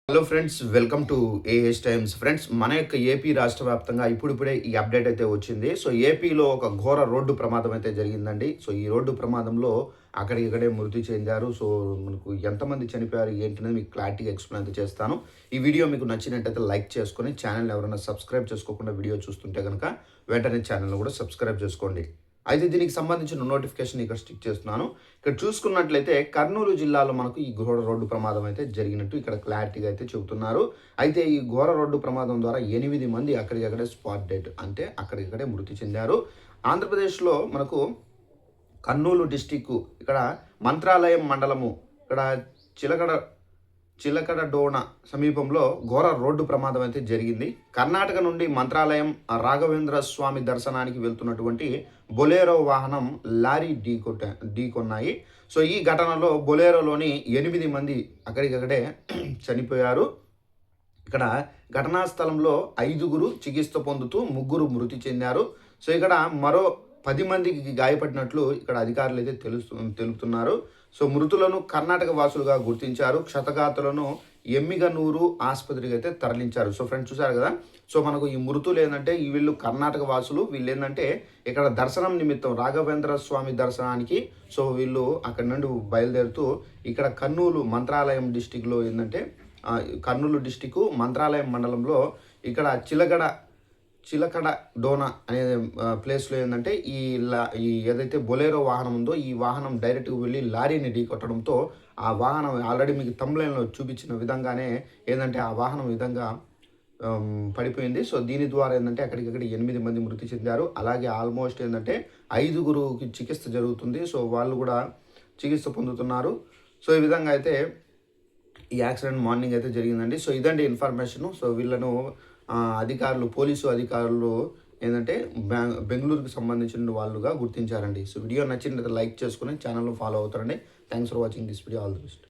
Hello friends, welcome to AS times. Friends, మన యొక్క AP రాష్ట్ర వ్యాప్తంగా ఇప్పుడిప్పుడే ఈ అప్డేట్ అయితే వచ్చింది. సో ఏపీలో ఒక ఘోర రోడ్డు ప్రమాదం అయితే జరిగిందండి. సో ఈ రోడ్డు ప్రమాదంలో అక్కడికక్కడే మృతి చెందారు. సో మనకు ఎంతమంది చనిపోయారు ఏంటనేది మీకు క్లారిటీగా ఎక్స్ప్లెయిన్ అయితే చేస్తాను. ఈ వీడియో మీకు నచ్చినట్టయితే లైక్ చేసుకొని ఛానల్ ఎవరైనా సబ్స్క్రైబ్ చేసుకోకుండా వీడియో చూస్తుంటే కనుక వెంటనే ఛానల్ని కూడా సబ్స్క్రైబ్ చేసుకోండి. అయితే దీనికి సంబంధించిన నోటిఫికేషన్ ఇక్కడ స్టిక్ చేస్తున్నాను. ఇక్కడ చూసుకున్నట్లయితే కర్నూలు జిల్లాలో మనకు ఈ ఘోర రోడ్డు ప్రమాదం అయితే జరిగినట్టు ఇక్కడ క్లారిటీగా అయితే చెబుతున్నారు. అయితే ఈ ఘోర రోడ్డు ప్రమాదం ద్వారా 8 మంది అక్కడికక్కడే స్పాట్ డెడ్, అంటే అక్కడికక్కడే మృతి చెందారు. ఆంధ్రప్రదేశ్లో మనకు కర్నూలు డిస్టిక్ ఇక్కడ మంత్రాలయం మండలము ఇక్కడ చిలకడ చిలకడడోణ సమీపంలో ఘోర రోడ్డు ప్రమాదం అయితే జరిగింది. కర్ణాటక నుండి మంత్రాలయం రాఘవేంద్ర స్వామి దర్శనానికి వెళ్తున్నటువంటి బొలేరో వాహనం లారీ ఢీకొన్నాయి. సో ఈ ఘటనలో బొలేరోలోని 8 మంది అక్కడికక్కడే చనిపోయారు. ఇక్కడ ఘటనా స్థలంలో 5 చికిత్స పొందుతూ 3 మృతి చెందారు. సో ఇక్కడ మరో 10 మందికి గాయపడినట్లు ఇక్కడ అధికారులు అయితే తెలుపుతున్నారు. సో మృతులను కర్ణాటక వాసులుగా గుర్తించారు. క్షతగాతులను ఎమ్మిగనూరు ఆసుపత్రికి అయితే తరలించారు. సో ఫ్రెండ్స్, చూసారు కదా. సో మనకు ఈ మృతులు ఏంటంటే వీళ్ళు కర్ణాటక వాసులు. వీళ్ళు ఏంటంటే ఇక్కడ దర్శనం నిమిత్తం రాఘవేంద్ర స్వామి దర్శనానికి సో వీళ్ళు అక్కడ నుండి బయలుదేరుతూ ఇక్కడ కర్నూలు మంత్రాలయం డిస్టిక్లో ఏంటంటే కర్నూలు డిస్టిక్ మంత్రాలయం మండలంలో ఇక్కడ చిలకడ డోనా అనే ప్లేస్లో ఏంటంటే ఈ ఏదైతే బొలేరో వాహనం ఉందో ఈ వాహనం డైరెక్ట్గా వెళ్ళి లారీని ఢీకొట్టడంతో ఆ వాహనం ఆల్రెడీ మీకు థంబ్నెయిల్లో చూపించిన విధంగానే ఏంటంటే ఆ వాహనం విధంగా పడిపోయింది. సో దీని ద్వారా ఏంటంటే అక్కడికక్కడ 8 మంది మృతి చెందారు. అలాగే ఆల్మోస్ట్ ఏంటంటే 5 చికిత్స జరుగుతుంది. సో వాళ్ళు కూడా చికిత్స పొందుతున్నారు. సో ఈ విధంగా అయితే ఈ యాక్సిడెంట్ మార్నింగ్ అయితే జరిగిందండి. సో ఇదండి ఇన్ఫర్మేషను. సో వీళ్ళను పోలీసు అధికారులు ఏంటంటే బెంగళూరుకి సంబంధించిన వాళ్ళుగా గుర్తించారండి. సో వీడియో నచ్చినట్లయితే లైక్ చేసుకుని ఛానల్ ఫాలో అవుతారండి. Thanks for watching this video. All the best.